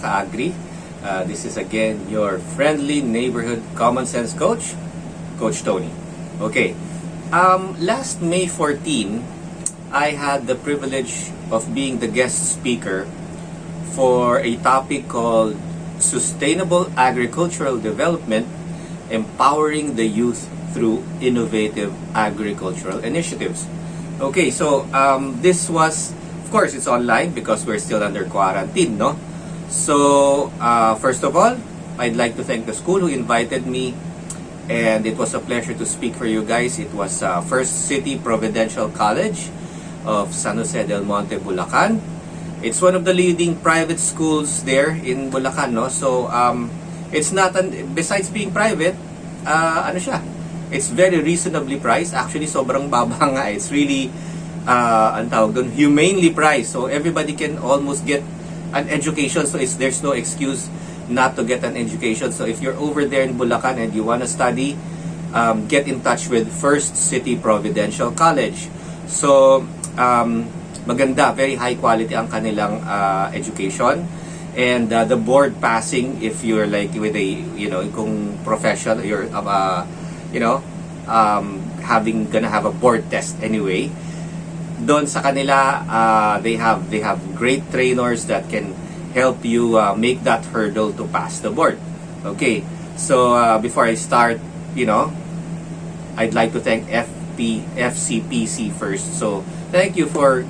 ka-agri. This is again your friendly neighborhood common sense coach, Coach Tony. Okay, last May 14, I had the privilege of being the guest speaker for a topic called Sustainable Agricultural Development, Empowering the Youth through Innovative Agricultural Initiatives. Okay, so this was, of course, it's online because we're still under quarantine, no? So, first of all, I'd like to thank the school who invited me, and it was a pleasure to speak for you guys. It was First City Providential College of San Jose del Monte, Bulacan. It's one of the leading private schools there in Bulacan, no? So, it's not, besides being private, ano siya? It's very reasonably priced. Actually, sobrang baba nga. It's really, ang tawag doon, humanely priced. So, everybody can almost get an education. So, there's no excuse not to get an education. So, if you're over there in Bulacan and you want to study, get in touch with First City Providential College. So, maganda, very high quality ang kanilang education. And the board passing, if you're like with a, kung professional, you're, gonna have a board test anyway. Doon sa kanila, they have great trainers that can help you make that hurdle to pass the board. Okay, so before I start, I'd like to thank FCPC first. So thank you for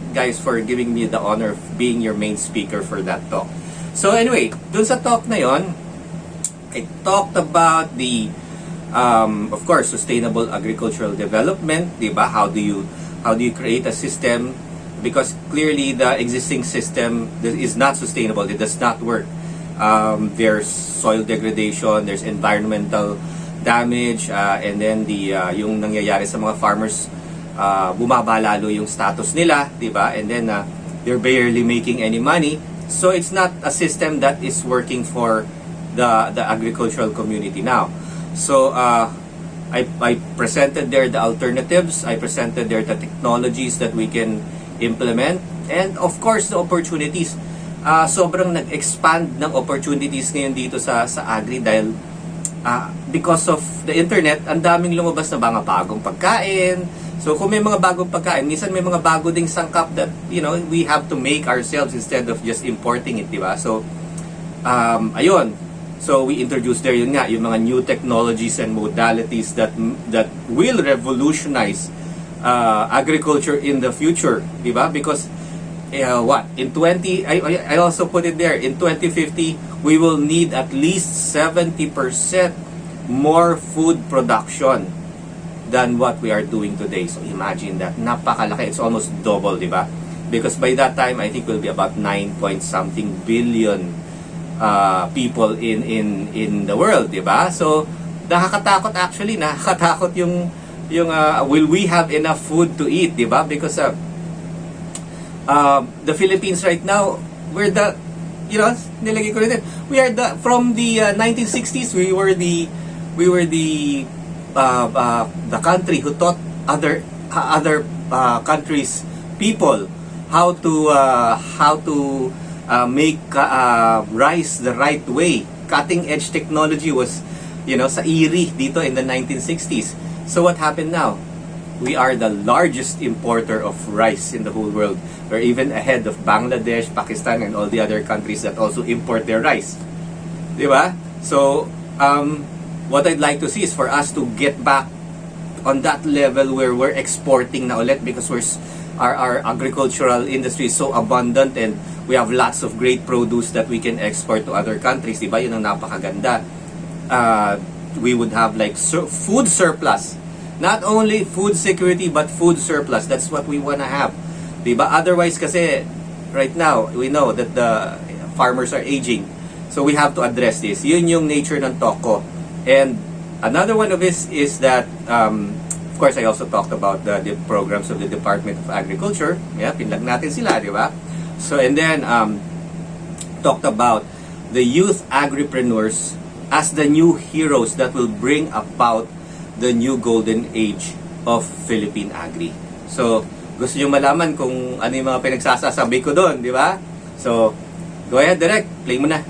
giving me the honor of being your main speaker for that talk. So anyway, dun sa talk na yon, I talked about the of course, sustainable agricultural development, diba? How do you create a system? Because clearly the existing system is not sustainable. It does not work. There's soil degradation, there's environmental damage, and then yung nangyayari sa mga farmers, bumaba lalo yung status nila, diba? And then they're barely making any money. So it's not a system that is working for the agricultural community now. So I presented there the alternatives. I presented there the technologies that we can implement, and of course the opportunities. Sobrang nag-expand ng opportunities ngayon dito sa agri dahil because of the internet, ang daming lumabas na mga bagong pagkain. So kung may mga bagong pagkain, minsan may mga bago ding sangkap that we have to make ourselves instead of just importing it, diba? So ayun. So we introduced there yung mga new technologies and modalities that will revolutionize agriculture in the future, diba? Because I also put it there, in 2050 we will need at least 70% more food production than what we are doing today. So imagine that, napakalaki. It's almost double, diba? Because by that time I think we'll be about 9 point something billion people in the world, diba? So nakakatakot, actually nakakatakot yung will we have enough food to eat, diba? Because the Philippines right now, we're the nilagay ko rin, we are from the 1960s, we were the country who taught other countries people how to make rice the right way. Cutting edge technology was sa IRI dito in the 1960s. So what happened now? We are the largest importer of rice in the whole world. We're even ahead of Bangladesh, Pakistan, and all the other countries that also import their rice. Diba? So what I'd like to see is for us to get back on that level where we're exporting na ulit, because our agricultural industry is so abundant and we have lots of great produce that we can export to other countries, diba? Yun ang napakaganda. We would have like food surplus. Not only food security, but food surplus. That's what we want to have, diba? Otherwise kasi, right now, we know that the farmers are aging. So we have to address this. Yun yung nature ng talk ko. And another one of this is that, of course, I also talked about the programs of the Department of Agriculture. Yeah, pinlag natin sila, diba? So, and then, talked about the youth agripreneurs as the new heroes that will bring about the new golden age of Philippine Agri. So, gusto nyo malaman kung ano yung mga pinagsasasabi ko doon, di ba? So, go ahead, direct. Play mo na.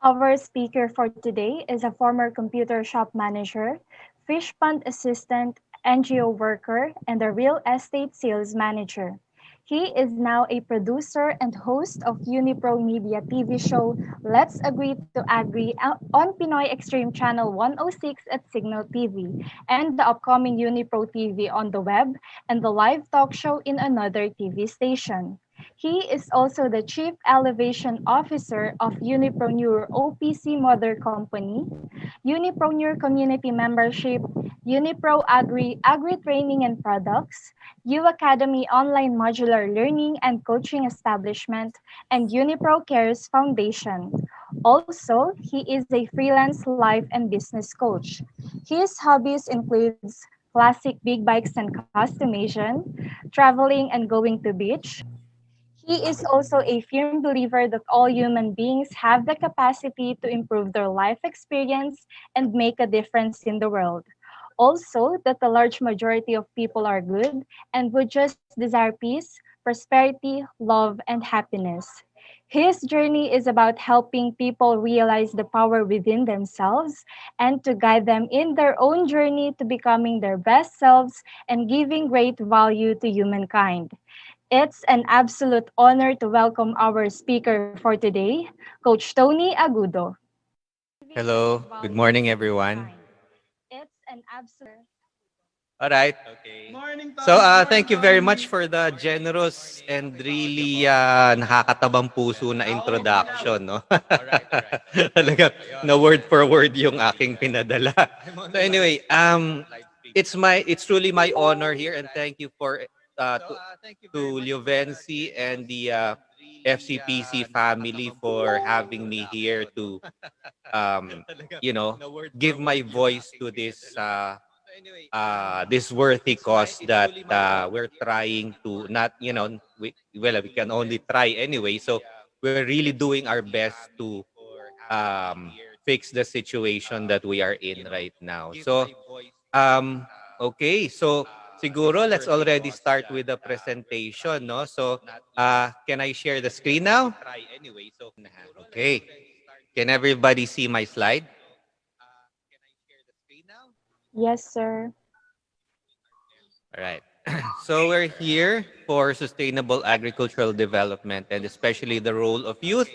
Our speaker for today is a former computer shop manager, fish pond assistant, NGO worker, and a real estate sales manager. He is now a producer and host of Unipro Media TV show Let's Agree to Agree on Pinoy Xtreme Channel 106 at Cignal TV, and the upcoming Unipro TV on the web, and the live talk show in another TV station. He is also the Chief Elevation Officer of Unipreneur OPC Mother Company, Unipreneur Community Membership, Unipro Agri Training and Products, U Academy Online Modular Learning and Coaching Establishment, and Unipro Cares Foundation. Also, he is a freelance life and business coach. His hobbies includes classic big bikes and customization, traveling and going to beach. He is also a firm believer that all human beings have the capacity to improve their life experience and make a difference in the world. Also, that the large majority of people are good and would just desire peace, prosperity, love, and happiness. His journey is about helping people realize the power within themselves and to guide them in their own journey to becoming their best selves and giving great value to humankind. It's an absolute honor to welcome our speaker for today, Coach Tony Agudo. Hello, good morning, everyone. All right. So, thank you very much for the generous and really nakakatabang puso na introduction, no? Talaga, na word for word yung aking pinadala. So anyway, it's truly my honor here, and thank you for to Liovensi and the FCPC family for having me here to um, you know, give my voice to this worthy cause that we're trying to not, we can only try anyway. So we're really doing our best to um, fix the situation that we are in right now. So, um, okay, so siguro let's already start with the presentation, no? So, can I share the screen now? Okay. Can everybody see my slide? Yes, sir. All right. So we're here for sustainable agricultural development and especially the role of youth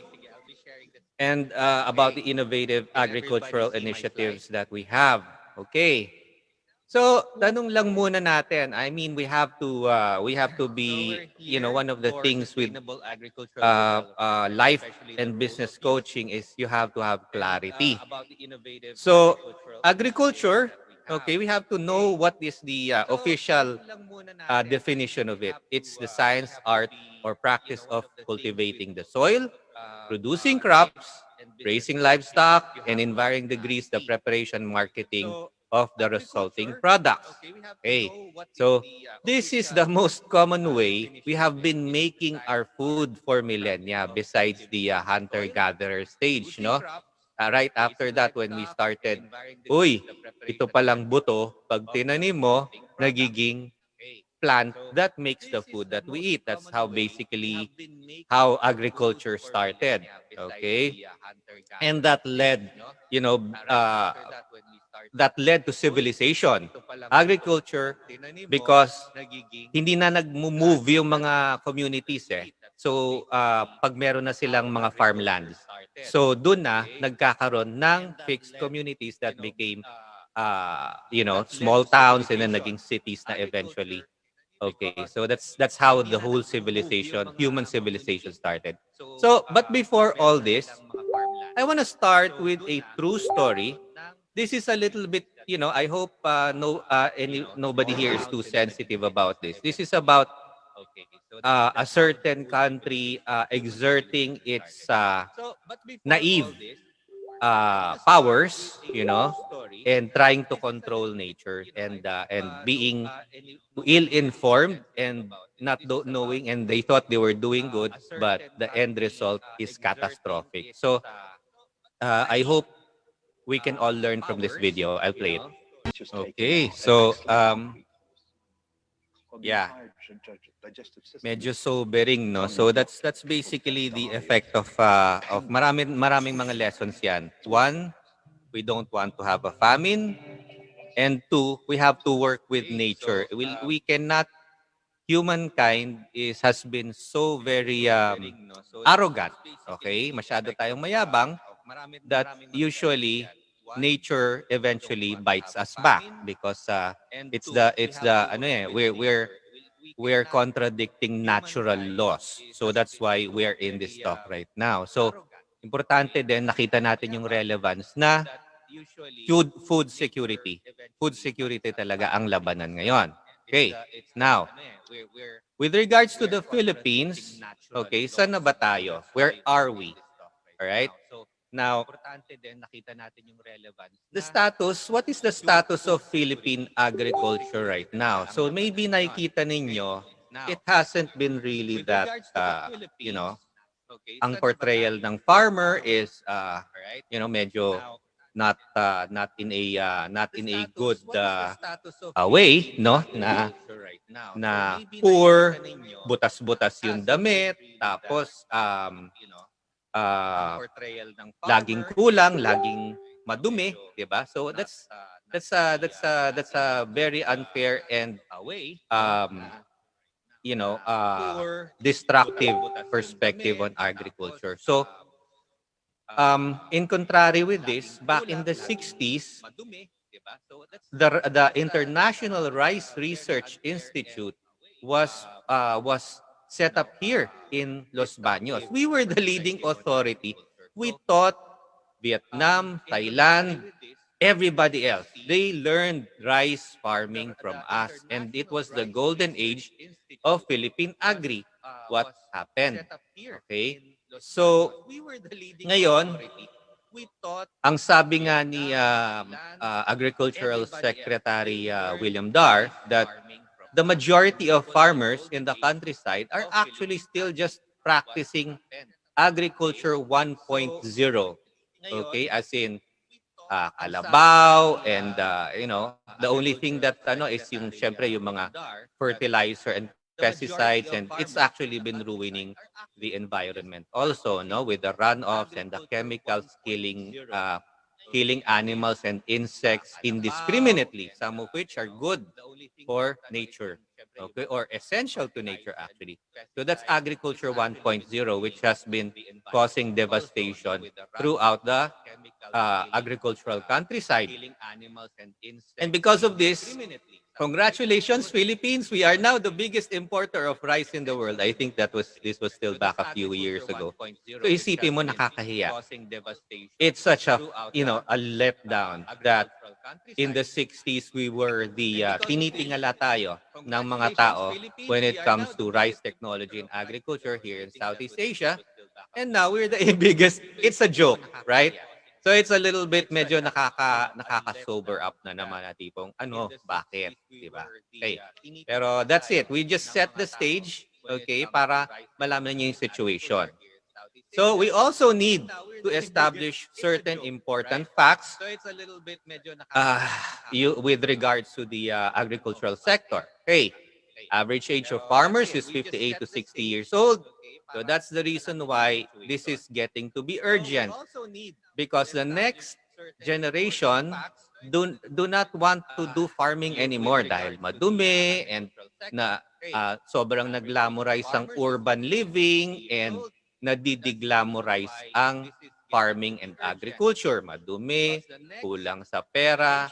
and about the innovative agricultural initiatives that we have. Okay. So, tanong lang muna natin. I mean, we have to be, one of the things with life and business coaching is you have to have clarity. So, agriculture, okay, we have to know what is the official definition of it. It's the science, art, or practice of cultivating the soil, producing crops, raising livestock, and in varying degrees, the preparation, marketing of the resulting products. Okay, so this is the most common way we have been making our food for millennia besides the hunter-gatherer stage, no? Right after that, when we started, uy, ito palang buto, pag tinanim mo, nagiging plant that makes the food that we eat. That's how basically how agriculture started. Okay, and that led, you know, uh, that led to civilization. Agriculture, because hindi na nag-move yung mga communities eh. So, pag meron na silang mga farmlands. So, doon na nagkakaroon ng fixed communities that became, small towns and then naging cities na eventually. Okay, so that's how the whole civilization, human civilization started. So, but before all this, I want to start with a true story. This is a little bit, I hope nobody here is too sensitive about this. This is about a certain country exerting its naive powers, and trying to control nature and being ill-informed and not knowing, and they thought they were doing good, but the end result is catastrophic. So I hope we can all learn from this video. I'll play it. Okay, so Yeah. Medyo sobering, no? So that's basically the effect of maraming mga lessons 'yan. One, we don't want to have a famine, and two, we have to work with nature. We cannot humankind has been so very arrogant, okay? Masyado tayong mayabang that usually nature eventually bites us back because it's the ano eh we're contradicting natural laws. So that's why we're in this talk right now. So importante din nakita natin yung relevance na food security. Food security talaga ang labanan ngayon. Okay. Now, with regards to the Philippines, okay, saan na ba tayo? Where are we? All right? Now, what is the status of Philippine agriculture right now? So maybe nakikita ninyo, it hasn't been really that, you know, ang portrayal ng farmer is, medyo not in a good way, no? Na poor, butas-butas yung damit, tapos uh, laging kulang, laging madumi, 'di ba? So that's a very unfair and um destructive perspective on agriculture. So in contrary with this, back in the 60s, the International Rice Research Institute was set up here in Los Baños. We were the leading authority. We taught Vietnam, Thailand, everybody else. They learned rice farming from us, and it was the golden age of Philippine agri. What happened? Okay? So, ngayon, ang sabi nga ni Agricultural Secretary William Dar that the majority of farmers in the countryside are actually still just practicing agriculture 1.0. Okay, as in kalabaw and the only thing that is yung syempre yung mga fertilizer and pesticides, and it's actually been ruining the environment also, no, with the runoffs and the chemicals killing animals and insects indiscriminately, some of which are good for nature, okay, or essential to nature actually. So that's agriculture 1.0, which has been causing devastation throughout the agricultural countryside. And because of this, congratulations, Philippines. We are now the biggest importer of rice in the world. I think this was still back a few years ago. So isipin mo, nakakahiya. It's such a letdown that in the 60s we were the tinitingala tayo ng mga tao when it comes to rice technology and agriculture here in Southeast Asia. And now we're the biggest. It's a joke, right? So it's a little bit medyo nakaka-sober up na naman na tipong bakit, 'di ba? Okay. Pero that's it. We just set the stage, okay, para malaman niyo yung situation. So we also need to establish certain important facts with regards to the agricultural sector. Okay. Average age of farmers is 58 to 60 years old. So that's the reason why this is getting to be urgent, because the next generation do not want to do farming anymore dahil madumi and sobrang naglamorize ang urban living and nadideglamorize ang farming and agriculture. Madumi, kulang sa pera,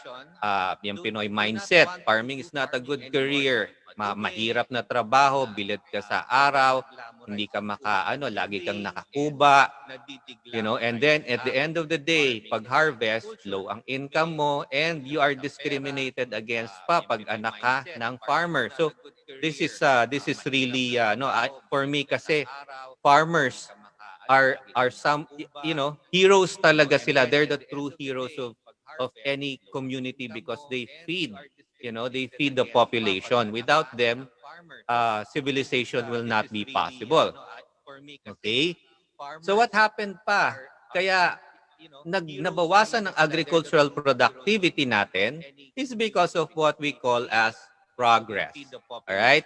yung Pinoy mindset, farming is not a good career, mahirap na trabaho, bilad ka sa araw, hindi ka lagi kang nakakuba, and then at the end of the day, pag harvest, low ang income mo and you are discriminated against pag anak ka ng farmer. So this is really for me kasi farmers are some heroes talaga sila. They're the true heroes of any community because they feed the population. Without them, civilization will not be possible. Okay? So what happened pa? Kaya nabawasan ang agricultural productivity natin is because of what we call as progress. Alright?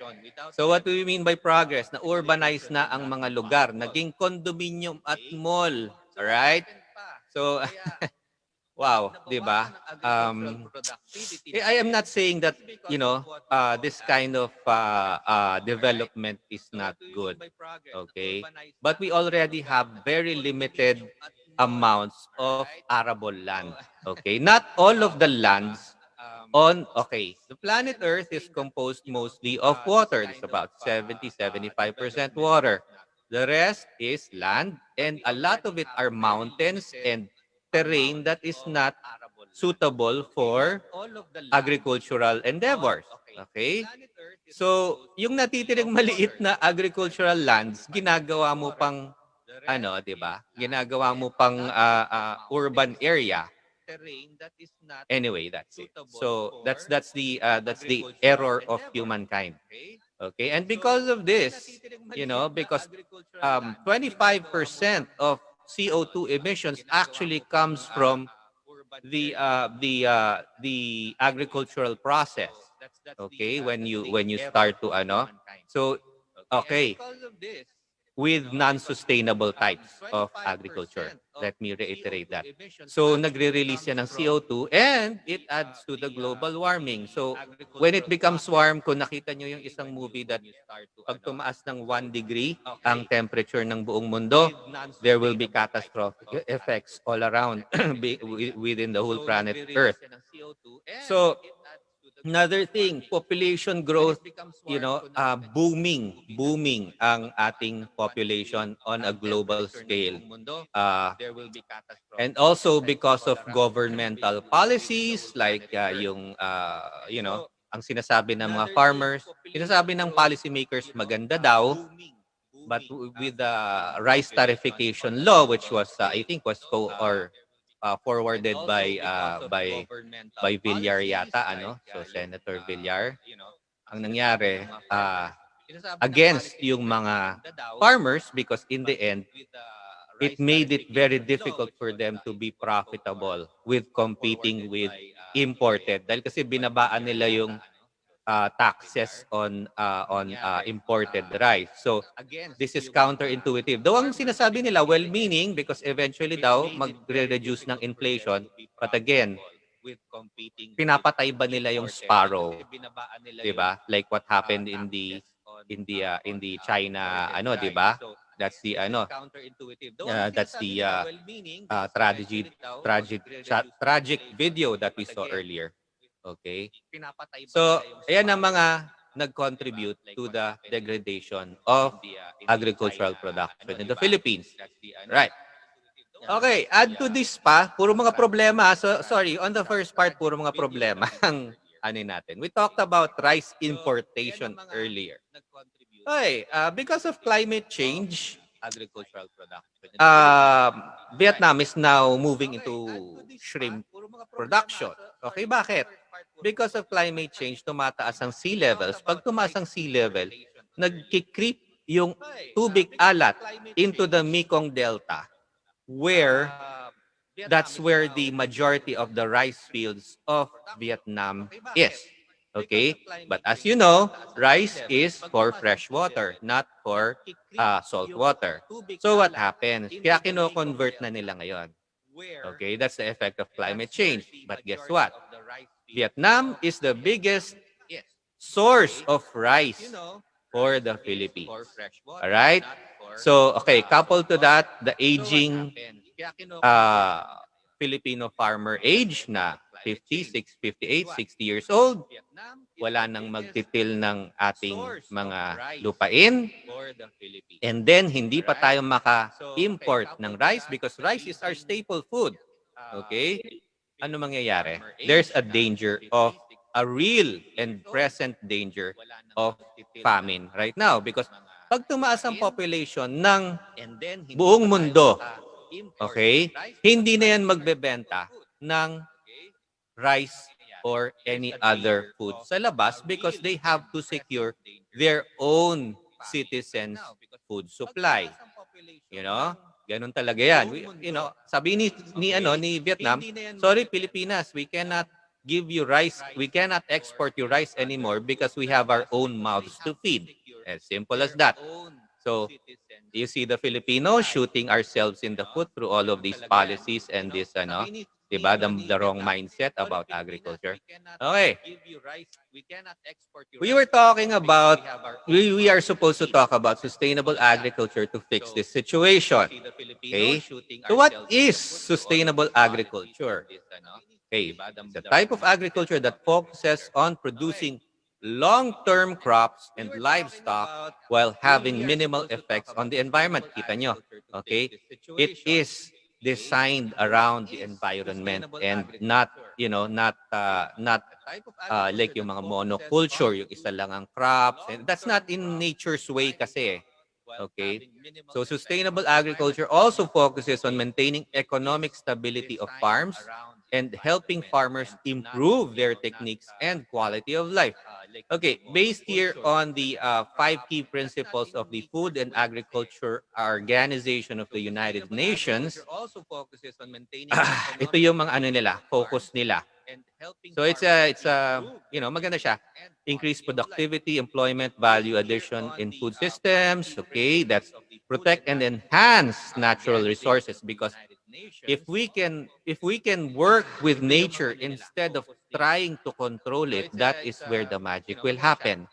So what do we mean by progress? Na urbanize na ang mga lugar, naging condominium at mall. Alright? So, wow, di ba? I am not saying that, this kind of development is not good. Okay? But we already have very limited amounts of arable land. Okay? Not all of the lands the planet Earth is composed mostly of water. It's about 70-75% water. The rest is land, and a lot of it are mountains and terrain that is not suitable for agricultural endeavors. Okay? So, yung natitirang maliit na agricultural lands, ginagawa mo pang ano, 'di ba? Ginagawa mo pang urban area. Anyway, that's it. So, that's the error of humankind. Okay? And because of this, because 25% of CO2 emissions actually comes from the agricultural process. Okay, when you start to so okay, with non-sustainable types of agriculture. Let me reiterate that. So nagre-release yan ng CO2 and it adds to the global warming. So when it becomes warm, kung nakita nyo yung isang movie that pag tumaas ng 1 degree ang temperature ng buong mundo, there will be catastrophic effects all around within the whole planet Earth. So another thing, population growth, booming ang ating population on a global scale. And also because of governmental policies like ang sinasabi ng mga farmers, sinasabi ng policymakers maganda daw, but with the rice tarification law, which was I think was forwarded by Villar yata, so Senator Villar, ang nangyari against yung mga farmers, because in the end it made it very difficult for them to be profitable with competing with imported, dahil kasi binabaan nila yung taxes on imported rice. So this is counterintuitive. Though ang sinasabi nila well-meaning, because eventually daw magre-reduce ng inflation, but again, pinapatay ba nila yung sparrow? 'Di ba? Like what happened in the China di ba? That's the tragic video that we saw earlier. Okay? So, ayan ang mga nag-contribute to the degradation of agricultural production in the Philippines. Right. Okay, add to this pa, puro mga problema. So, sorry, on the first part, puro mga problema ang natin. We talked about rice importation earlier. Okay, because of climate change, Vietnam is now moving into shrimp production. Okay, bakit? Because of climate change, tumataas ang sea levels. Pag tumaas ang sea level, nagki-creep yung tubig alat into the Mekong Delta, where that's where the majority of the rice fields of Vietnam is. Okay? But as you know, rice is for fresh water, not for salt water. So what happens? Kaya kino-convert na nila ngayon. Okay? That's the effect of climate change. But guess what? Vietnam is the biggest source of rice for the Philippines. Alright? So, okay, coupled to that, the aging Filipino farmer age na 56, 58, 60 years old, wala nang magtitil ng ating mga lupain. And then, hindi pa tayo maka-import ng rice because rice is our staple food. Okay? Ano mangyayari? There's a danger of a real and present danger of famine right now because pag tumaas ang population ng buong mundo, okay, hindi na yan magbebenta ng rice or any other food sa labas because they have to secure their own citizens' food supply. Ganun talaga yan. Sabi ni Vietnam, sorry Pilipinas, we cannot give you rice. We cannot export you rice anymore because we have our own mouths to feed. As simple as that. So you see the Filipinos shooting ourselves in the foot through all of these policies and this, diba, the wrong mindset about agriculture. Okay. We were talking about, we are supposed to talk about sustainable agriculture to fix this situation. Okay? So what is sustainable agriculture? Okay, it's a type of agriculture that focuses on producing long-term crops and livestock while having minimal effects on the environment. Kita nyo, okay? It is designed around the environment and not, like yung mga monoculture, yung isa lang ang crops. And that's not in nature's way kasi. Okay? So sustainable agriculture also focuses on maintaining economic stability of farms and helping farmers improve their techniques and quality of life. Okay, based here on the five key principles of the Food and Agriculture Organization of the United Nations, ito yung mga ano nila, focus nila. So it's a maganda siya. Increase productivity, employment, value addition in food systems. Okay, that's protect and enhance natural resources because if we can work with nature instead of trying to control it, that is where the magic will happen.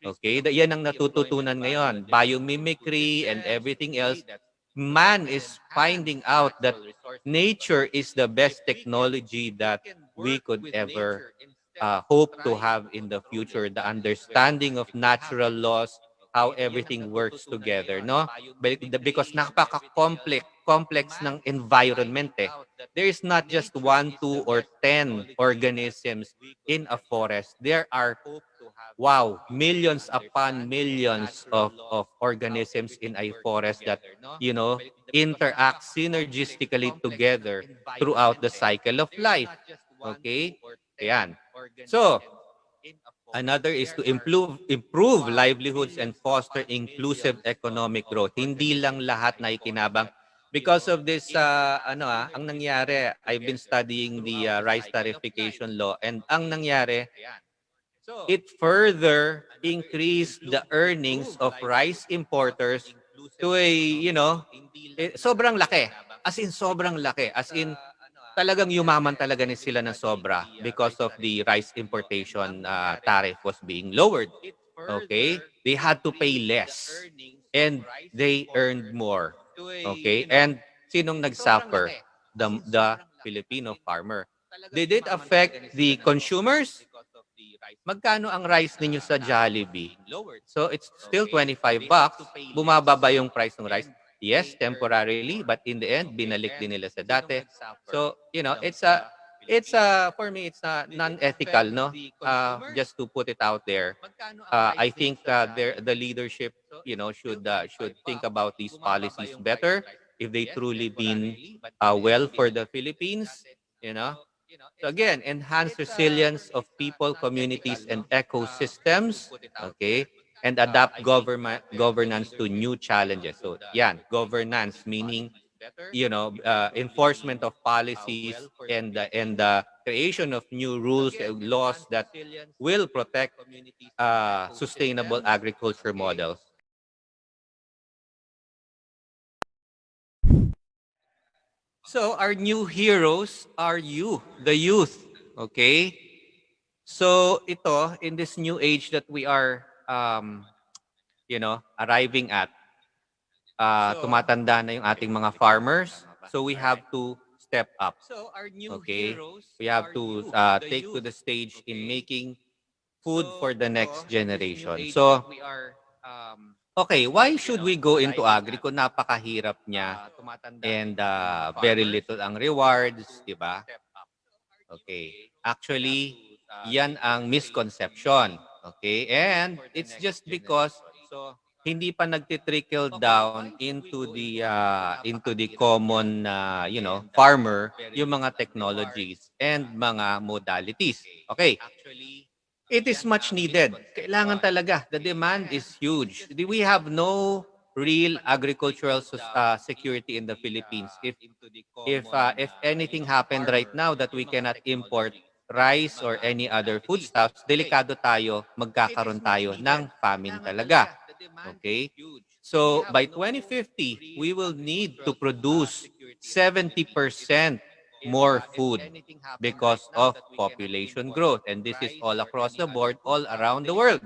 Okay, yan ang natututunan ngayon. Biomimicry and everything else. Man is finding out that nature is the best technology that we could ever hope to have in the future. The understanding of natural laws, how everything works together, no? Because napaka-complex ng environment eh. There is not just one, two, or 10 organisms in a forest. There are, wow, millions upon millions of organisms in a forest that, interact synergistically together throughout the cycle of life. Okay? Ayan. So, another is to improve livelihoods and foster inclusive economic growth. Hindi lang lahat na ikinabang. Because of this, ang nangyari, I've been studying the rice tarification law, and ang nangyari, it further increased the earnings of rice importers to a, sobrang laki. As in, sobrang laki. As in, talagang yumaman talaga ni sila ng sobra because of the rice importation tariff was being lowered. Okay? They had to pay less and they earned more. Okay? And sinong nagsuffer? The Filipino farmer. Did it affect the consumers? Magkano ang rice ninyo sa Jollibee? So it's still 25 bucks. Bumaba ba yung price ng rice? Yes, temporarily, but in the end, binalik din nila sa dati. So, it's for me, it's non-ethical, no? Just to put it out there. I think the leadership, should think about these policies better if they truly mean well for the Philippines, you know? So again, enhance resilience of people, communities, and ecosystems. Okay, and adapt governance to new challenges. So, yan, governance meaning enforcement of policies and the creation of new rules and laws that will protect sustainable agriculture models. So our new heroes are you, the youth. Okay? So ito, in this new age that we are, arriving at, tumatanda na yung ating mga farmers. So we have to step up. Okay? We have to take to the stage in making food for the next generation. So, okay, why should we go into agri kung napakahirap niya and very little ang rewards, di ba? Okay. Actually, yan ang misconception. Okay? And it's just because hindi pa nagtitrickle down into the common farmer yung mga technologies and mga modalities. Okay. It is much needed. Kailangan talaga. The demand is huge. We have no real agricultural security in the Philippines. If anything happened right now that we cannot import, rice or any other foodstuffs, delikado tayo, magkakaroon tayo ng famine talaga. Okay? So by 2050, we will need to produce 70% more food because of population growth. And this is all across the board, all around the world.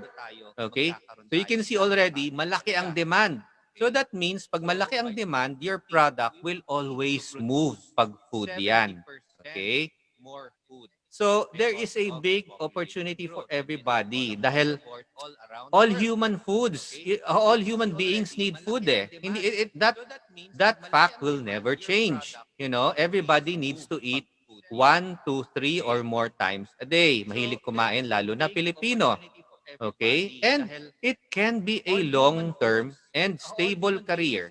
Okay? So you can see already, malaki ang demand. So that means, pag malaki ang demand, your product will always move pag food yan. Okay? So there is a big opportunity for everybody dahil all human foods, all human beings need food eh. Hindi that fact will never change. You know, everybody needs to eat 1, 2, 3 or more times a day. Mahilig kumain lalo na Pilipino. Okay? And it can be a long-term and stable career.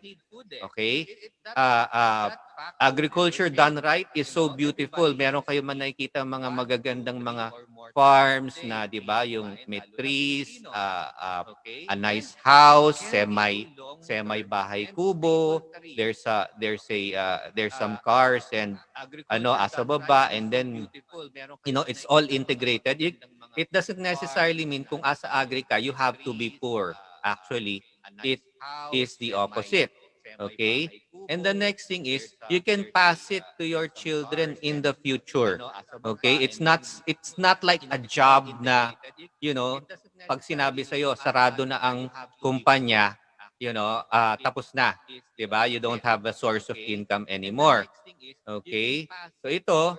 Okay? Uh, uh, Agriculture done right is so beautiful. Meron kayo man nakikita mga magagandang mga farms na, di ba, yung may trees, a nice house, semi bahay kubo. There's some cars and asa baba, and then it's all integrated. It doesn't necessarily mean kung asa agri ka, you have to be poor. Actually, it is the opposite. Okay? And the next thing is, you can pass it to your children in the future. Okay? It's not like a job na, pag sinabi sa'yo, sarado na ang kumpanya, tapos na. Diba? You don't have a source of income anymore. Okay? So ito,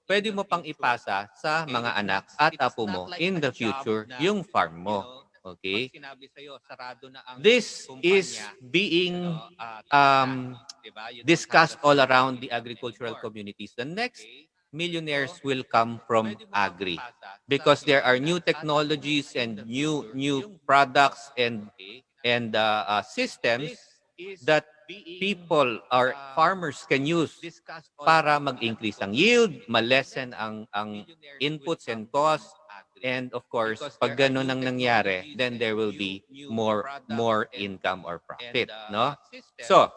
pwede mo pang ipasa sa mga anak at apo mo in the future yung farm mo. Okay? This is being discussed all around the agricultural communities. The next millionaires will come from agri because there are new technologies and new products and systems that people or farmers can use para mag-increase ang yield, ma-lessen ang inputs and costs. And of course, pag ganun ang nangyari, then there will be more income or profit, no? So,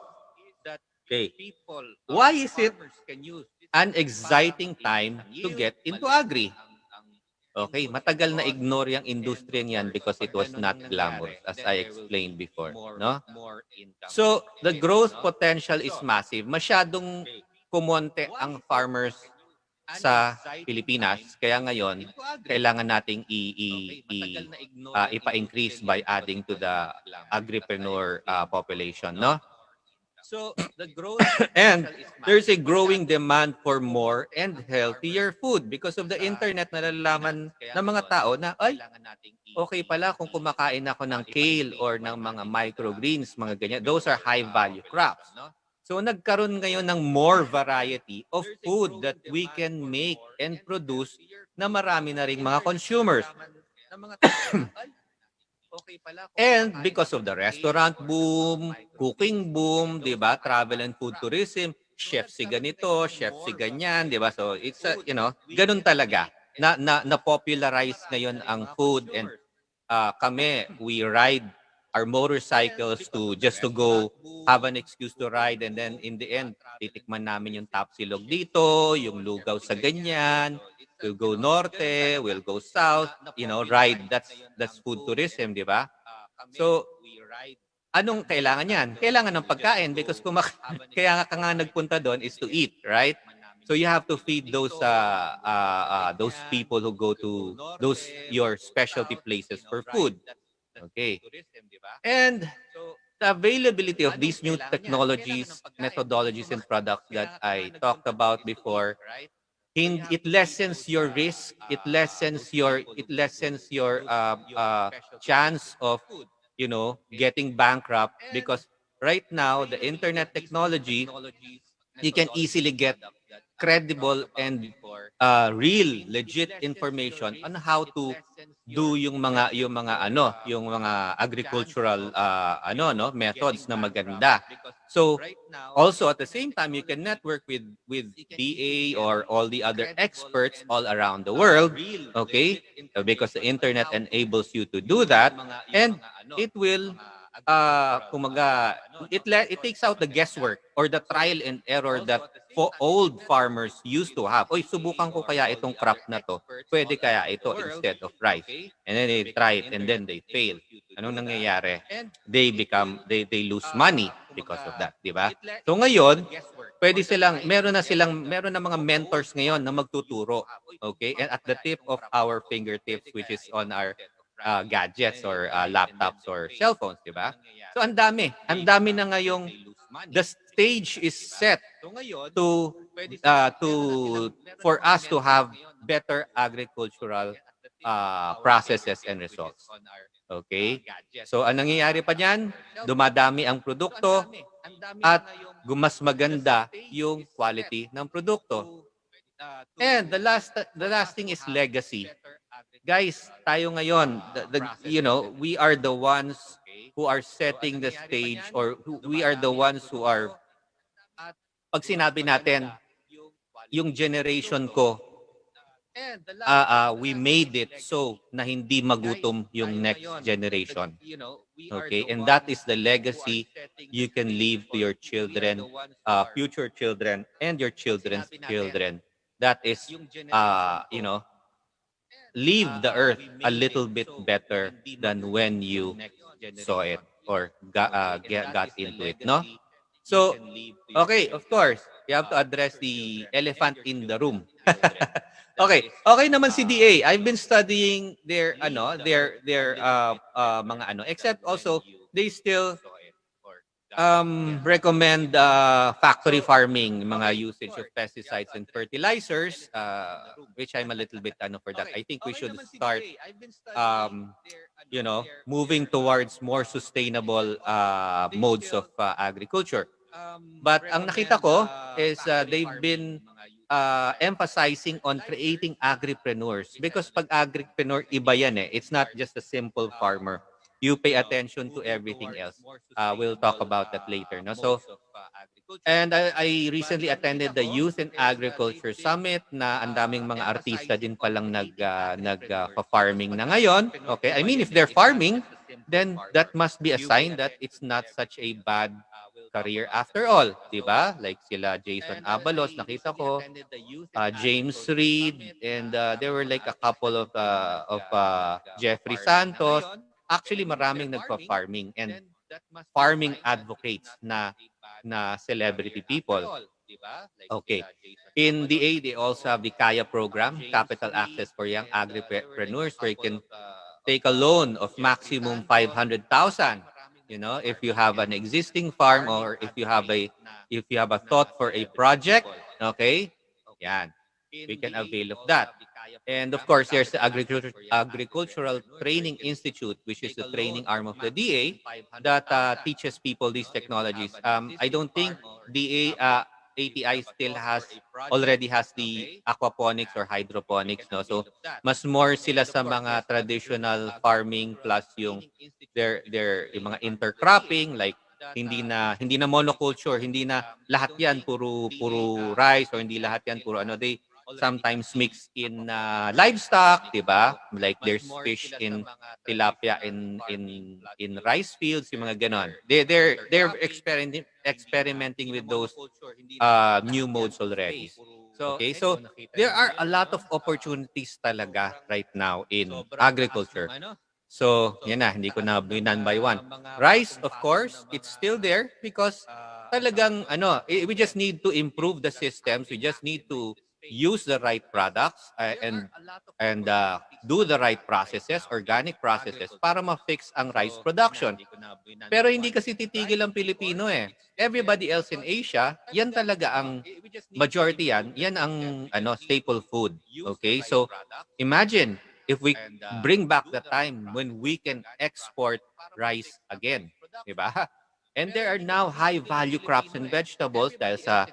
okay. Why is it an exciting time to get into agri? Okay, matagal na ignore yung industriya yan because it was not glamorous, as I explained before, no? So, the growth potential is massive. Masyadong kumonte ang farmers sa Pilipinas. Kaya ngayon, kailangan nating ipa-increase by adding to the agripreneur population, no? And there's a growing demand for more and healthier food because of the internet. Nalalaman ng mga tao na, ay, okay pala kung kumakain ako ng kale or ng mga microgreens, mga ganyan. Those are high-value crops. So nagkaroon ngayon ng more variety of food that we can make and produce na marami na ring mga consumers. And because of the restaurant boom, cooking boom, 'di ba? Travel and food tourism, chef si ganito, chef si ganyan, 'di ba? So it's ganun talaga. Na popularize ngayon ang food, and kami, we ride our motorcycles to go have an excuse to ride, and then in the end, titikman namin yung tapsilog dito, yung lugaw sa ganyan. We'll go norte, we'll go south, ride. That's food tourism, di ba? So, anong kailangan yan? Kailangan ng pagkain because kaya ka nga nagpunta doon is to eat, right? So you have to feed those people who go to those your specialty places for food. Okay. And the availability of these new technologies, methodologies, and products that I talked about before, it lessens your risk. It lessens your chance of getting bankrupt because right now the internet technology, you can easily get credible and real legit information on how to do yung mga agricultural methods na maganda. So also at the same time, you can network with DA or all the other experts all around the world, okay? Because the internet enables you to do that, and it will it takes out the guesswork or the trial and error that old farmers used to have. Oy, subukan ko kaya itong crop na to. Pwede kaya ito instead of rice. And then they try it and then they fail. Anong nangyayari? They lose money because of that, di ba? So ngayon, meron na mga mentors ngayon na magtuturo. Okay? And at the tip of our fingertips, which is on our gadgets or laptops or cell phones, di ba? So ang dami na ngayong the stage is set to to for us to have better agricultural processes and results. Okay? So ang nangyayari pa niyan, dumadami ang produkto at mas maganda yung quality ng produkto. And the last thing is legacy. Guys, tayo ngayon, we are the ones who are setting the stage or we are the ones who are pag sinabi natin yung generation ko, we made it so na hindi magutom yung next generation. Okay? And that is the legacy you can leave to your children, future children, and your children's children. That is, leave the earth a little bit better than when you saw it or got into it, no? So, okay, of course, you have to address the elephant in the room. Okay naman si DA. I've been studying their mga except also they still recommend factory farming, mga usage of pesticides and fertilizers, which I'm a little bit for that. I think we should start moving towards more sustainable modes of agriculture. But ang nakita ko is they've been emphasizing on creating agripreneurs because pag agripreneur, iba yan eh. It's not just a simple farmer. You pay attention to everything else. We'll talk about that later. No? So, and I recently attended the Youth in Agriculture Summit na ang daming mga artista din palang farming na ngayon. Okay, I mean if they're farming, then that must be a sign that it's not such a bad career after all, 'di ba? Like sila Jason Abalos, nakita ko, James Reed, and there were like a couple of Jeffrey Santos. Actually, maraming nagpa-farming and farming advocates na celebrity people. Okay. In DA, they also have the Kaya program, Capital Access for Young Agripreneurs, where you can take a loan of maximum 500,000. You know, if you have an existing farm or if you have a thought for a project, okay? Yan. We can avail of that. And of course, there's the Agricultural Training Institute, which is the training arm of the DA that teaches people these technologies. I don't think DA ATI still already has the aquaponics or hydroponics, no? So mas more sila sa mga traditional farming plus yung mga intercropping, like hindi na monoculture, hindi na lahat yan puro rice, or hindi lahat yan puro they sometimes mix in livestock, 'di ba? Like there's fish in tilapia in rice fields, yung mga ganon. They're experimenting with those new modes already. Okay, so there are a lot of opportunities talaga right now in agriculture. So, yan na, hindi ko na one by one. Rice, of course, it's still there because talagang we just need to improve the systems. We just need to use the right products and do the right processes, organic processes para ma-fix ang rice production. Pero hindi kasi titigil ang Pilipino eh. Everybody else in Asia, yan talaga ang majority yan ang staple food. Okay? So imagine if we bring back the time when we can export rice again, 'di ba? And there are now high value crops and vegetables dahil sa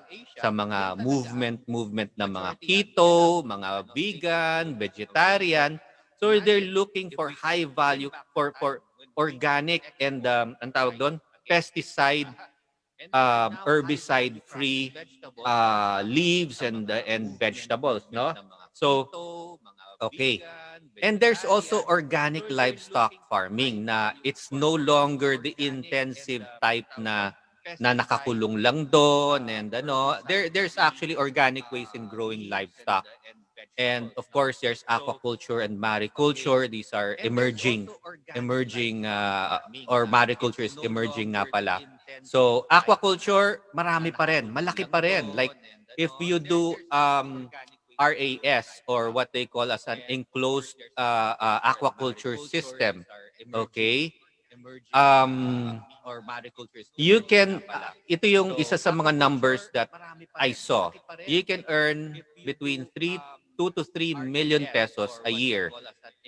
mga movement ng mga keto, mga vegan, vegetarian. So they're looking for high value for organic and ang tawag doon, pesticide herbicide free leaves and vegetables, no? So okay. And there's also organic livestock farming na it's no longer the intensive type na na nakakulong lang doon, and there's actually organic ways in growing livestock. And of course, there's aquaculture and mariculture. These are emerging or mariculture is emerging nga pala. So aquaculture, marami pa rin, malaki pa rin. Like if you do RAS, or what they call as an enclosed aquaculture system, okay? You can ito yung isa sa mga numbers that I saw. You can earn between 2 to 3 million pesos a year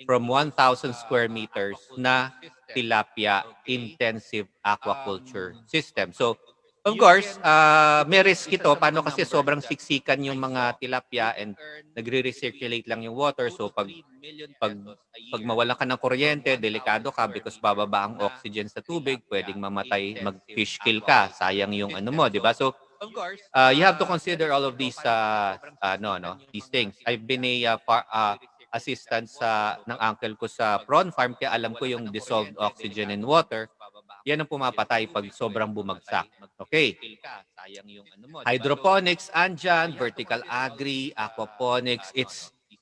from 1,000 square meters na tilapia intensive aquaculture system. So, of course, may risk ito. Paano kasi sobrang siksikan yung mga tilapia and nagre-recirculate lang yung water. So, pag, pag mawalan ka ng kuryente, delikado ka because bababa ang oxygen sa tubig, pwedeng mamatay, mag-fish kill ka. Sayang yung ano mo, di ba? So, you have to consider all of these these things. I've been a assistant ng uncle ko sa prawn farm, kaya alam ko yung dissolved oxygen in water. Yan ang pumapatay pag sobrang bumagsak. Okay. Hydroponics andyan, vertical agri, aquaponics,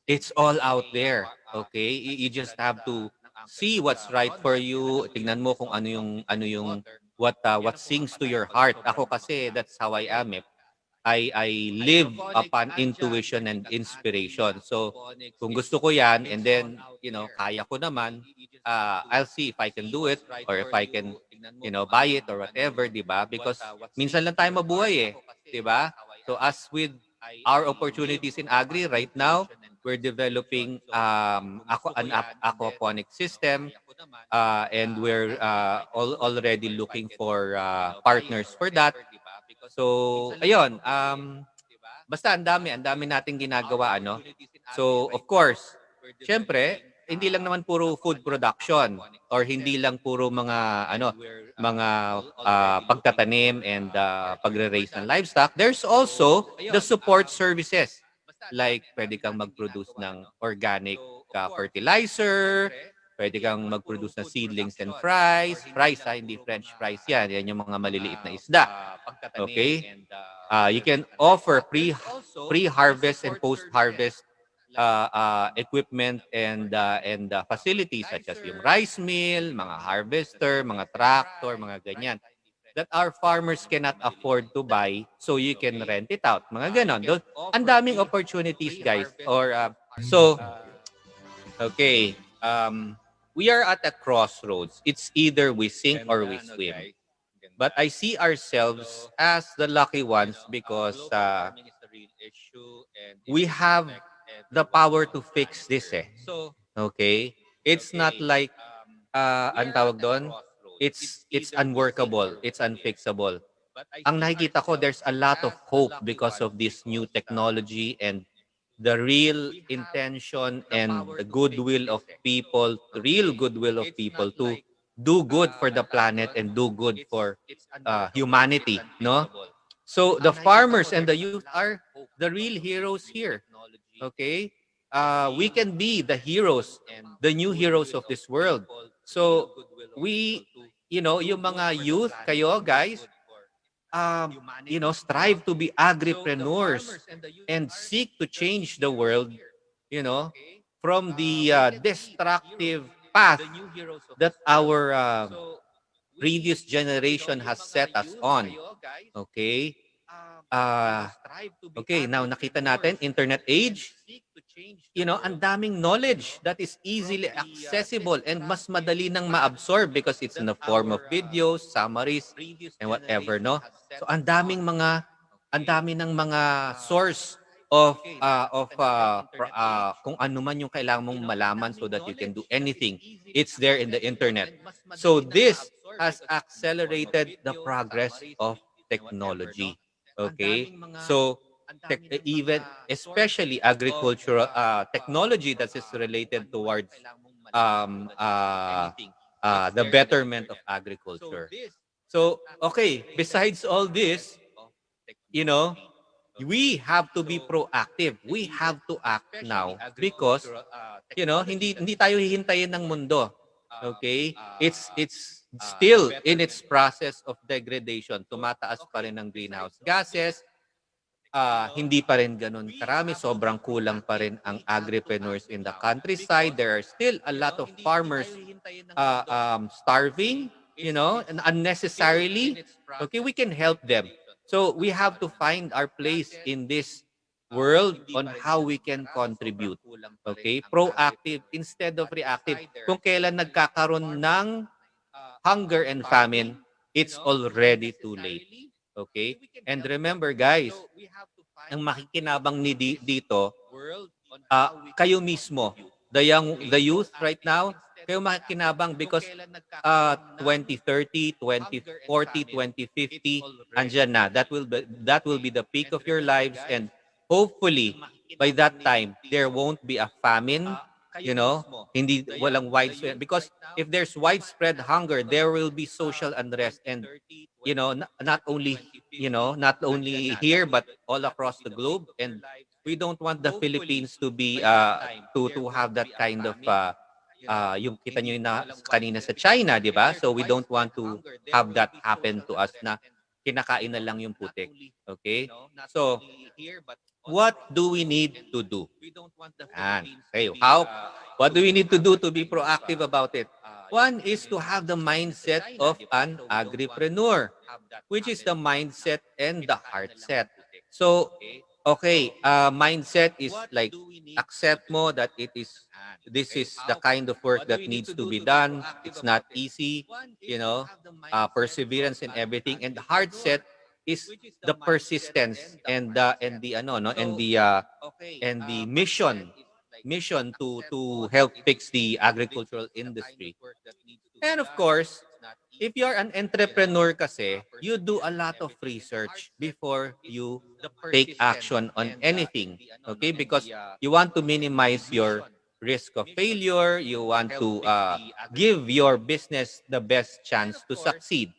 it's all out there. Okay? You just have to see what's right for you. Tingnan mo kung ano yung what sings to your heart. Ako kasi that's how I am. I live upon intuition and inspiration. So, kung gusto ko yan, and then, kaya ko naman, I'll see if I can do it, or if I can, buy it or whatever, di ba? Because minsan lang tayo mabuhay di ba? So, as with our opportunities in agri right now, we're developing an aquaponic system, and we're already looking for partners for that. So, ayun, basta ang dami nating ginagawa, So, of course, syempre, hindi lang naman puro food production, or hindi lang puro mga pagtatanim and pagre-raise ng livestock. There's also the support services. Like, pwede kang mag-produce ng organic fertilizer, pwede kang mag-produce ng seedlings and fries. Fries, hindi French fries yan. Yan yung mga maliliit na isda. Okay? You can offer pre-harvest and post-harvest equipment and facilities such as yung rice mill, mga harvester, mga tractor, mga ganyan that our farmers cannot afford to buy, so you can rent it out. Mga ganon. Ang daming opportunities, guys. Okay. We are at a crossroads. It's either we sink or we swim. But I see ourselves as the lucky ones because we have the power to fix this Okay? It's not like ang tawag doon, it's unworkable, it's unfixable. Ang nakikita ko, there's a lot of hope because of this new technology and the real intention and the goodwill of people, to do good for the planet and do good for humanity, no? So the farmers and the youth are the real heroes here. Okay? We can be the heroes, the new heroes of this world. So we, yung mga youth, kayo guys, strive to be agripreneurs and seek to change the world, from the destructive path that our previous generation has set us on. Okay? Okay, now nakita natin, internet age, ang daming knowledge that is easily accessible and mas madali nang ma-absorb because it's in the form of videos, summaries, and whatever, no? So ang dami ng mga source of kung ano man yung kailangan mong malaman so that you can do anything. It's there in the internet. So this has accelerated the progress of technology. Okay? So even especially agricultural technology that is related towards the betterment of agriculture. So, okay, besides all this, we have to be proactive. We have to act now because, hindi tayo hihintayin ng mundo. Okay? It's still in its process of degradation. Tumataas pa rin ang greenhouse gases. Hindi pa rin ganun karami. Sobrang kulang pa rin ang agripreneurs in the countryside. There are still a lot of farmers starving, and unnecessarily. Okay, we can help them. So we have to find our place in this world on how we can contribute. Okay, proactive instead of reactive. Kung kailan nagkakaroon ng hunger and famine, it's already too late. Okay? And remember guys, ang makikinabang dito, kayo mismo, the youth right now, kayo makikinabang because 2030, 2040, 2050, andyan na. That will be the peak of your lives, and hopefully by that time there won't be a famine, hindi walang widespread, because if there's widespread hunger, there will be social unrest, and not only here but all across the globe. And we don't want the Philippines to be to have that kind of yung kita nyo na kanina sa China, di ba? So we don't want to have that happen to us na kinakain na lang yung putik. Okay? So, what do we need to do? And, okay, what do we need to do to be proactive about it? One is to have the mindset of an agripreneur, which is the mindset and the heart set. So, okay, mindset is like accept mo that this is the kind of work that needs to be done. It's not easy, perseverance and everything. And the heart set is the persistence and the mission to help fix the agricultural industry. And of course, if you're an entrepreneur kasi, you do a lot of research before you take action on anything. Okay? Because you want to minimize your risk of failure. You want to give your business the best chance to succeed.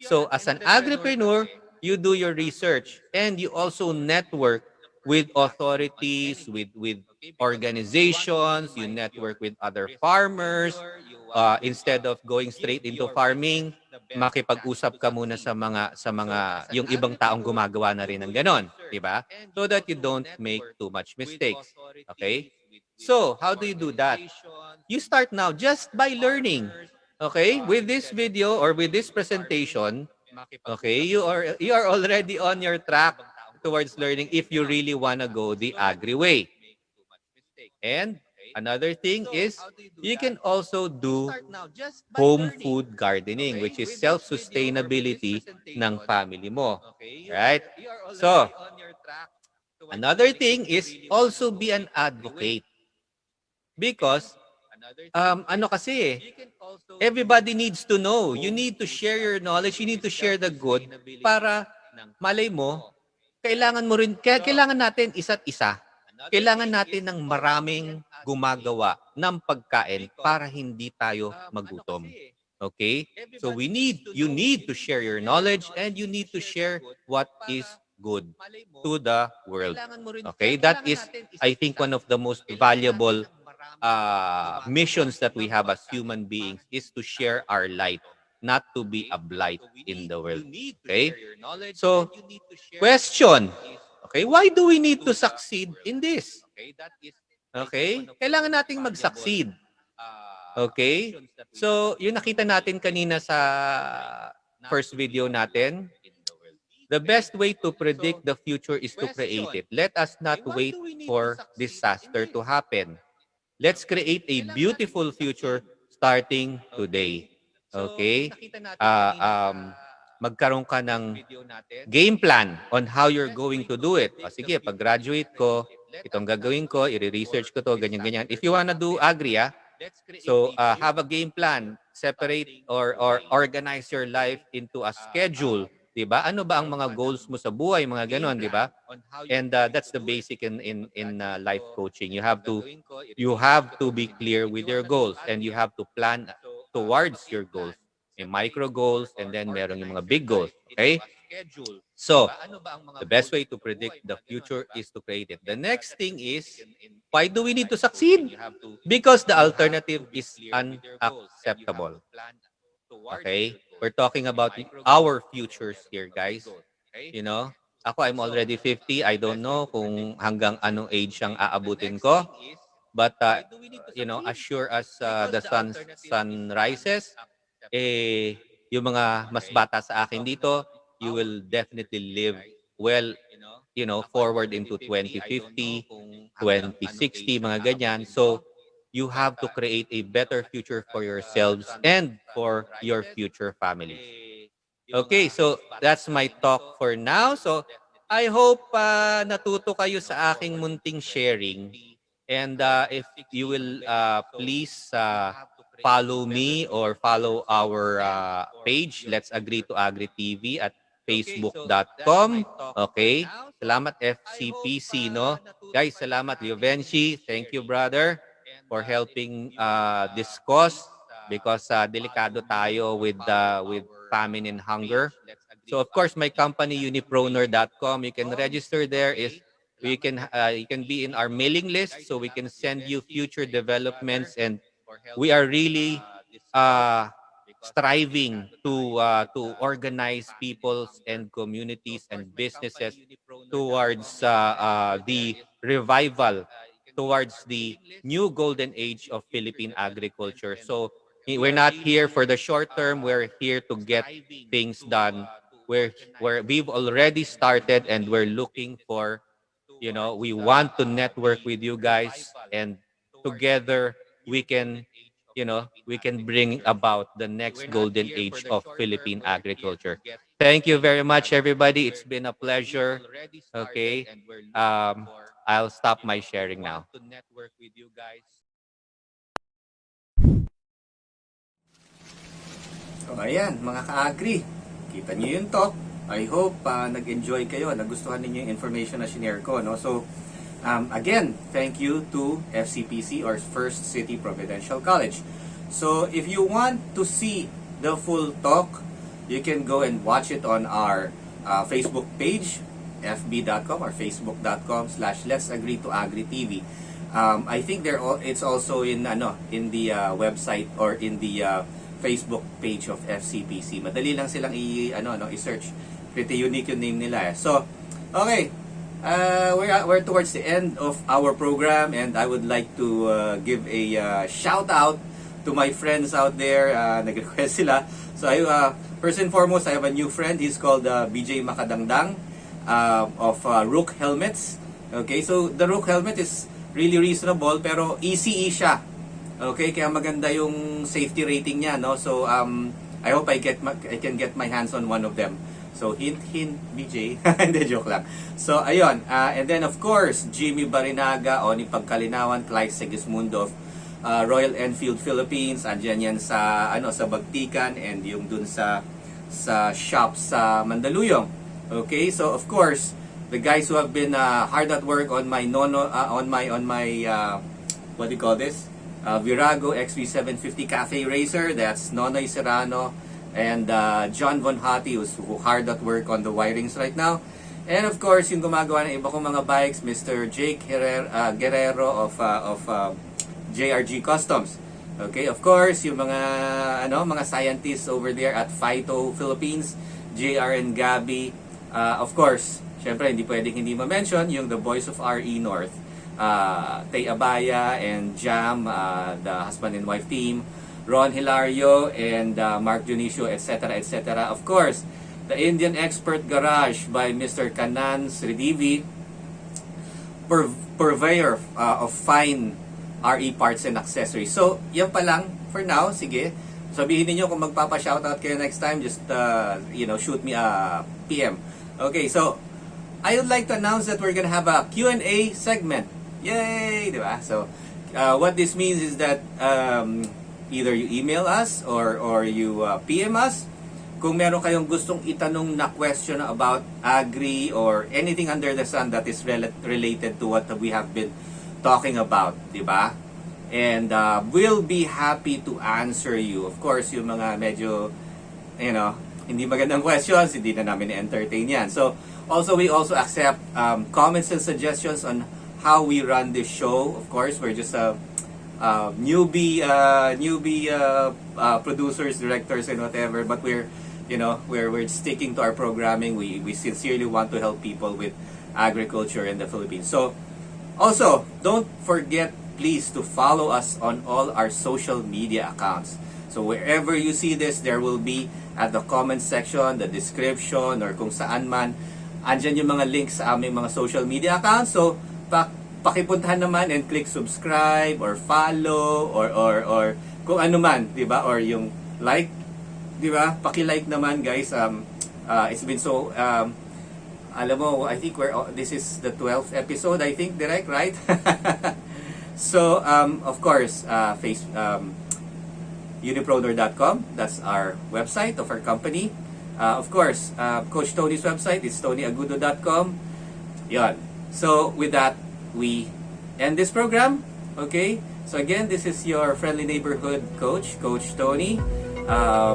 So as an agripreneur, you do your research and you also network with authorities, with organizations, you network with other farmers. Instead of going straight into farming, makipag-usap ka muna sa mga yung ibang taong gumagawa na rin ng ganon, di ba? So that you don't make too much mistakes. Okay? So, how do you do that? You start now just by learning. Okay? With this video or with this presentation, okay, you are already on your track towards learning if you really want to go the agri way. And another thing is you can also do home food gardening, which is self-sustainability ng family mo. Right? So, another thing is also be an advocate. Because ano kasi everybody needs to know. You need to share your knowledge, you need to share the good para malay mo, kailangan natin isa't isa. Kailangan natin ng maraming gumagawa ng pagkain para hindi tayo magutom. Okay? So you need to share your knowledge and you need to share what is good to the world. Okay? That is, I think, one of the most valuable missions that we have as human beings is to share our light, not to be a blight in the world. Okay? So, question. Okay, why do we need to succeed in this? Okay? Kailangan nating mag-succeed. Okay? So, yung nakita natin kanina sa first video natin, the best way to predict the future is to create it. Let us not wait for disaster to happen. Let's create a beautiful future starting today. Okay? Magkaroon ka ng game plan on how you're going to do it. O sige, pag graduate ko, itong gagawin ko, i-research ko to, ganyan-ganyan. If you wanna do agri, so have a game plan. Separate or organize your life into a schedule. Diba? Ano ba ang mga goals mo sa buhay, mga ganon, diba? And that's the basic in life coaching. You have to be clear with your goals and you have to plan towards your goals. May micro goals and then meron yung mga big goals. Okay? So, the best way to predict the future is to create it. The next thing is Why do we need to succeed? Because the alternative is unacceptable. Okay? We're talking about our futures here, guys. You know, I'm already 50. I don't know kung hanggang anong age ang aabutin ko. But, as sure as the sun rises, yung mga mas bata sa akin dito, you will definitely live well, forward into 2050, 2060, mga ganyan. So, you have to create a better future for yourselves and for your future families. Okay, so that's my talk for now. So, I hope natuto kayo sa aking munting sharing. And if you will please follow me or follow our page, Let's Agree to Agree TV at facebook.com. Okay? Salamat FCPC, no? Guys, salamat Liovenci. Thank you, brother, for helping this cause because delikado tayo with famine and hunger. So of course, my company unipronor.com, you can register there. You can be in our mailing list so we can send you future developments, and we are really uh, striving to organize peoples and communities and businesses towards the revival, towards the new golden age of Philippine agriculture. So we're not here for the short term. We're here to get things done. Where we've already started, and we're looking for, we want to network with you guys, and together we can, we can bring about the next golden age of Philippine agriculture. Thank you very much, everybody. It's been a pleasure. Okay. I'll stop my sharing now. So ayan, mga ka-agri, kita niyo yung talk. I hope nag-enjoy kayo, nagustuhan niyo yung information na shinare ko, no? So again, thank you to FCPC or First City Providential College. So if you want to see the full talk, you can go and watch it on our Facebook page, fb.com or facebook.com/Let's Agree to Agri TV. I think it's also in the website or in the Facebook page of FCPC. Madali lang silang i-search. Pretty unique yung name nila. So, okay. We're towards the end of our program, and I would like to give a shout out to my friends out there. Nag-request sila. So, first and foremost, I have a new friend. He's called BJ Makadangdang of Rook Helmets. Okay, so the Rook helmet is really reasonable, pero ECE siya. Okay, kaya maganda yung safety rating niya, no? So I hope I can get my hands on one of them. So hint BJ. Hindi, joke lang. So ayun, and then of course Jimmy Barinaga, Oni Pagkalinawan, Clyde Segismundo of Royal Enfield Philippines. Andiyan yan sa sa Bagtikan, and yung dun sa shop sa Mandaluyong. Okay, so of course the guys who have been hard at work on my what do you call this? Virago XV750 Cafe Racer, that's Nonoy Serrano and John Von Hati, who's hard at work on the wirings right now. And of course, yung gumagawa ng iba kong mga bikes, Mr. Jake Guerrero of JRG Customs. Okay, of course, yung mga scientists over there at Phyto Philippines, JR and Gabby. Of course, syempre hindi pwedeng hindi ma-mention yung the boys of RE North. Tay Abaya and Jam, the husband and wife team, Ron Hilario and Mark Dionisio, etc., etc. Of course, the Indian Expert Garage by Mr. Kanan Sridivi, purveyor of fine RE parts and accessories. So, yan pa lang for now. Sige, sabihin niyo kung magpapa-shoutout kayo next time, just shoot me a PM. Okay, so I would like to announce that we're gonna have a Q&A segment. Yay! Diba? So, what this means is that either you email us or you PM us kung meron kayong gustong itanong na question about agri or anything under the sun that is related to what we have been talking about, diba? And we'll be happy to answer you. Of course, yung mga medyo, hindi magandang questions, hindi na namin entertain yan. So, we also accept comments and suggestions on how we run this show. Of course, we're just a newbie producers, directors, and whatever. But we're sticking to our programming. We sincerely want to help people with agriculture in the Philippines. So also, don't forget, please, to follow us on all our social media accounts. So wherever you see this, there will be at the comment section, the description, or kung saan man, andyan yung mga links sa aming mga social media accounts. So pakipuntahan naman and click subscribe or follow or kung ano man, 'di ba? Or yung like, 'di ba? Paki-like naman, guys. It's been so alam mo, I think this is the 12th episode, I think, direct, right? So of course, unipreneur.com, that's our website of our company. Of course, Coach Tony's website is tonyagudo.com. Yan. So with that, we end this program. Okay? So again, this is your friendly neighborhood coach, Coach Tony,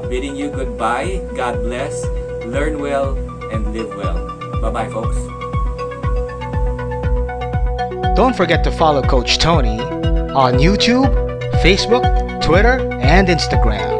bidding you goodbye. God bless. Learn well and live well. Bye-bye, folks. Don't forget to follow Coach Tony on YouTube, Facebook, Twitter, and Instagram.